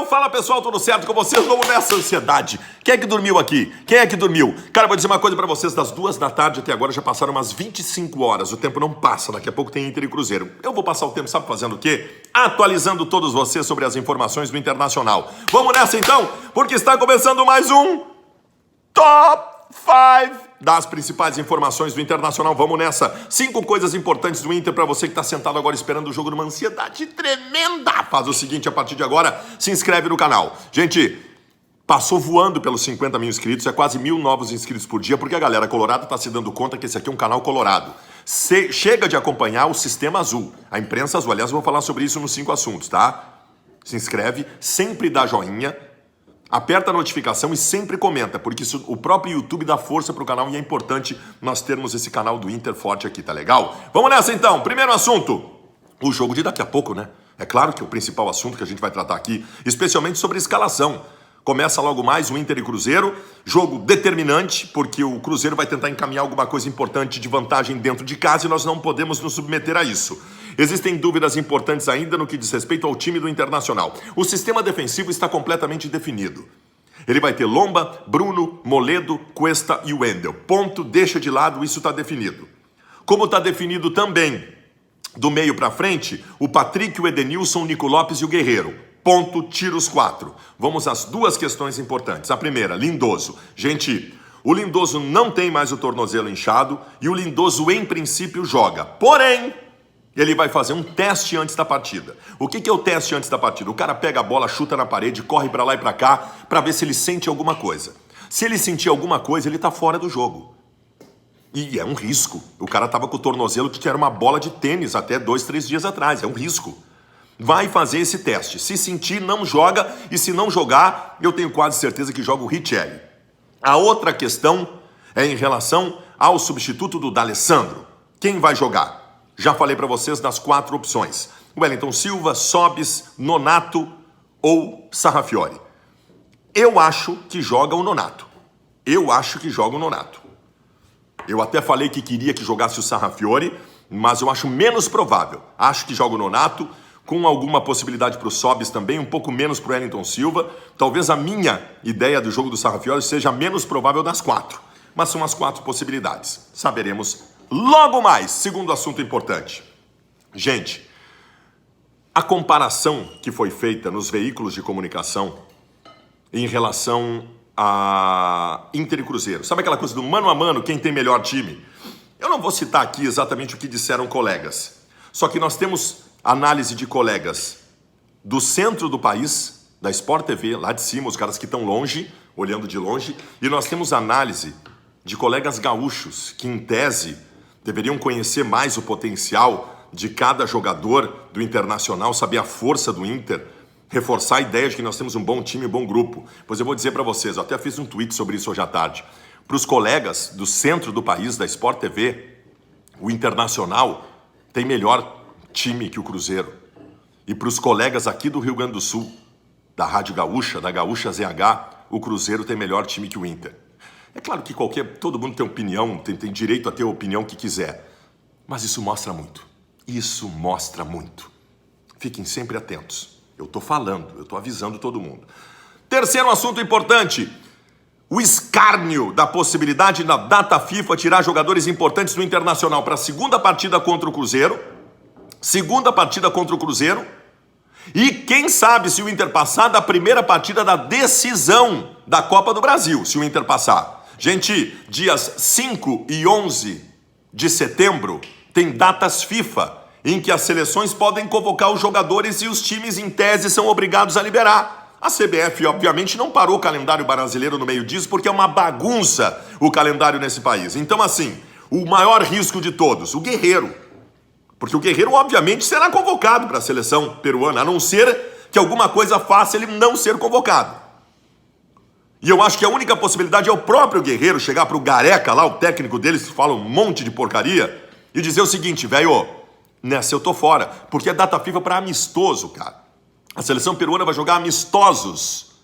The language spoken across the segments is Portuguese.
Fala pessoal, tudo certo com vocês? Vamos nessa ansiedade. Quem é que dormiu aqui? Quem é que dormiu? Cara, vou dizer uma coisa pra vocês, das 2 da tarde até agora já passaram umas 25 horas, o tempo não passa, daqui a pouco tem Inter e Cruzeiro. Eu vou passar o tempo, sabe fazendo o quê? Atualizando todos vocês sobre as informações do Internacional. Vamos nessa então, porque está começando mais um Top 5 das principais informações do Internacional. Vamos nessa. 5 coisas importantes do Inter para você que está sentado agora esperando o jogo numa ansiedade tremenda. Faz o seguinte, a partir de agora, se inscreve no canal. Gente, passou voando pelos 50 mil inscritos, é quase 1.000 novos inscritos por dia, porque a galera colorada está se dando conta que esse aqui é um canal colorado. Chega de acompanhar o sistema azul, a imprensa azul. Aliás, eu vou falar sobre isso nos 5 assuntos, tá? Se inscreve, sempre dá joinha, aperta a notificação e sempre comenta, porque isso, o próprio YouTube dá força pro canal e é importante nós termos esse canal do Inter forte aqui, tá legal? Vamos nessa então, primeiro assunto, o jogo de daqui a pouco, né? É claro que é o principal assunto que a gente vai tratar aqui, especialmente sobre escalação. Começa logo mais o Inter e Cruzeiro, jogo determinante, porque o Cruzeiro vai tentar encaminhar alguma coisa importante de vantagem dentro de casa e nós não podemos nos submeter a isso. Existem dúvidas importantes ainda no que diz respeito ao time do Internacional. O sistema defensivo está completamente definido. Ele vai ter Lomba, Bruno, Moledo, Cuesta e Wendel. Ponto, deixa de lado, isso está definido. Como está definido também, do meio para frente, o Patrick, o Edenilson, o Nico Lopes e o Guerreiro. Ponto, tira os 4. Vamos às 2 questões importantes. A primeira, Lindoso. Gente, o Lindoso não tem mais o tornozelo inchado e o Lindoso, em princípio, joga. Porém, ele vai fazer um teste antes da partida. O que é o teste antes da partida? O cara pega a bola, chuta na parede, corre para lá e para cá, para ver se ele sente alguma coisa. Se ele sentir alguma coisa, ele tá fora do jogo. E é um risco. O cara tava com o tornozelo que era uma bola de tênis até 2, 3 dias atrás. É um risco. Vai fazer esse teste. Se sentir, não joga. E se não jogar, eu tenho quase certeza que joga o Richelli. A outra questão é em relação ao substituto do D'Alessandro. Quem vai jogar? Já falei para vocês das 4 opções. Wellington Silva, Sobis, Nonato ou Sarrafiori. Eu acho que joga o Nonato. Eu até falei que queria que jogasse o Sarrafiori, mas eu acho menos provável. Acho que joga o Nonato, com alguma possibilidade para o Sobis também, um pouco menos para o Wellington Silva. Talvez a minha ideia do jogo do Sarrafiori seja a menos provável das 4. Mas são as 4 possibilidades. Saberemos logo mais. Segundo assunto importante. Gente, a comparação que foi feita nos veículos de comunicação em relação a Inter e Cruzeiro. Sabe aquela coisa do mano a mano, quem tem melhor time? Eu não vou citar aqui exatamente o que disseram colegas. Só que nós temos análise de colegas do centro do país, da Sport TV, lá de cima, os caras que estão longe, olhando de longe, e nós temos análise de colegas gaúchos, que em tese deveriam conhecer mais o potencial de cada jogador do Internacional, saber a força do Inter, reforçar a ideia de que nós temos um bom time, um bom grupo. Pois eu vou dizer para vocês, eu até fiz um tweet sobre isso hoje à tarde, para os colegas do centro do país, da Sport TV, o Internacional tem melhor time que o Cruzeiro. E para os colegas aqui do Rio Grande do Sul, da Rádio Gaúcha, da Gaúcha ZH, o Cruzeiro tem melhor time que o Inter. É claro que todo mundo tem opinião, tem direito a ter a opinião que quiser. Mas isso mostra muito. Isso mostra muito. Fiquem sempre atentos. Eu tô falando, eu tô avisando todo mundo. Terceiro assunto importante. O escárnio da possibilidade da data FIFA tirar jogadores importantes do Internacional para a segunda partida contra o Cruzeiro. E quem sabe se o Inter passar da primeira partida da decisão da Copa do Brasil, se o Inter passar. Gente, dias 5 e 11 de setembro tem datas FIFA em que as seleções podem convocar os jogadores e os times, em tese, são obrigados a liberar. A CBF, obviamente, não parou o calendário brasileiro no meio disso, porque é uma bagunça o calendário nesse país. Então, assim, o maior risco de todos, o Guerreiro. Porque o Guerreiro, obviamente, será convocado para a seleção peruana, a não ser que alguma coisa faça ele não ser convocado. E eu acho que a única possibilidade é o próprio Guerreiro chegar para o Gareca lá, o técnico deles, que fala um monte de porcaria, e dizer o seguinte, velho, nessa eu tô fora, porque é data FIFA para amistoso, cara. A seleção peruana vai jogar amistosos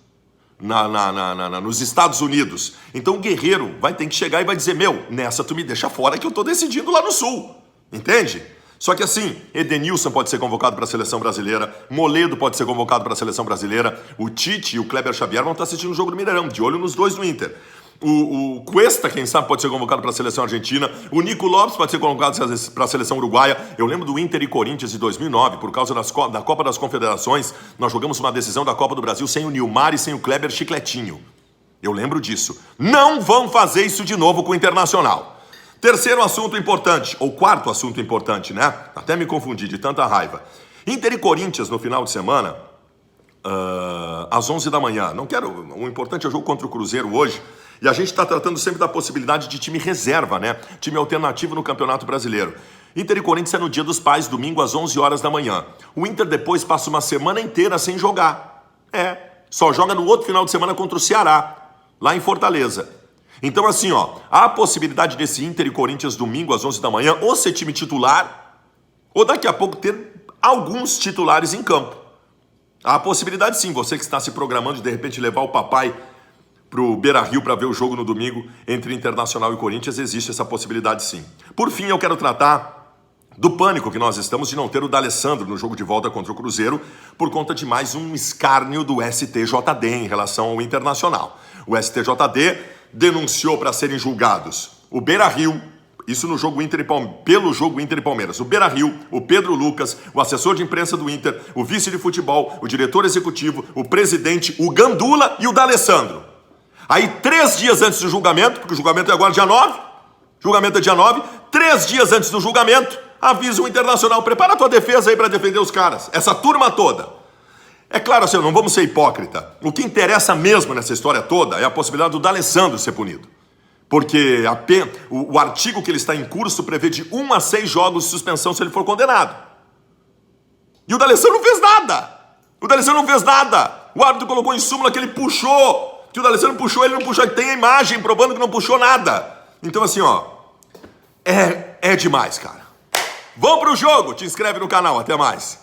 nos Estados Unidos. Então o Guerreiro vai ter que chegar e vai dizer, nessa tu me deixa fora que eu tô decidindo lá no Sul. Entende? Só que assim, Edenilson pode ser convocado para a seleção brasileira, Moledo pode ser convocado para a seleção brasileira, o Tite e o Kleber Xavier vão estar assistindo o jogo do Mineirão, de olho nos dois do Inter. O Cuesta, quem sabe, pode ser convocado para a seleção argentina. O Nico Lopes pode ser convocado para a seleção uruguaia. Eu lembro do Inter e Corinthians de 2009, por causa da Copa das Confederações. Nós jogamos uma decisão da Copa do Brasil sem o Nilmar e sem o Kleber Chicletinho. Eu lembro disso. Não vão fazer isso de novo com o Internacional. Terceiro assunto importante, ou quarto assunto importante, né? Até me confundi de tanta raiva. Inter e Corinthians no final de semana, às 11 da manhã. O importante é o jogo contra o Cruzeiro hoje. E a gente está tratando sempre da possibilidade de time reserva, né? Time alternativo no Campeonato Brasileiro. Inter e Corinthians é no Dia dos Pais, domingo às 11 horas da manhã. O Inter depois passa uma semana inteira sem jogar. Só joga no outro final de semana contra o Ceará, lá em Fortaleza. Então assim, há a possibilidade desse Inter e Corinthians domingo às 11 da manhã ou ser time titular, ou daqui a pouco ter alguns titulares em campo. Há a possibilidade sim, você que está se programando de repente levar o papai pro Beira-Rio para ver o jogo no domingo entre Internacional e Corinthians, existe essa possibilidade sim. Por fim, eu quero tratar do pânico que nós estamos de não ter o D'Alessandro no jogo de volta contra o Cruzeiro por conta de mais um escárnio do STJD em relação ao Internacional. O STJD denunciou para serem julgados o Beira-Rio, isso no jogo pelo jogo Inter e Palmeiras, o Beira-Rio, o Pedro Lucas, o assessor de imprensa do Inter, o vice de futebol, o diretor executivo, o presidente, o Gandula e o D'Alessandro. Aí 3 dias antes do julgamento, porque o julgamento é agora dia 9, 3 dias antes do julgamento, avisa o Internacional, prepara a tua defesa aí para defender os caras, essa turma toda. É claro, assim, não vamos ser hipócrita. O que interessa mesmo nessa história toda é a possibilidade do D'Alessandro ser punido. Porque o artigo que ele está em curso prevê de 1 a 6 jogos de suspensão se ele for condenado. E o D'Alessandro não fez nada. O árbitro colocou em súmula que ele puxou. Que o D'Alessandro puxou, ele não puxou. Tem a imagem provando que não puxou nada. Então assim, é demais, cara. Vamos pro jogo. Te inscreve no canal. Até mais.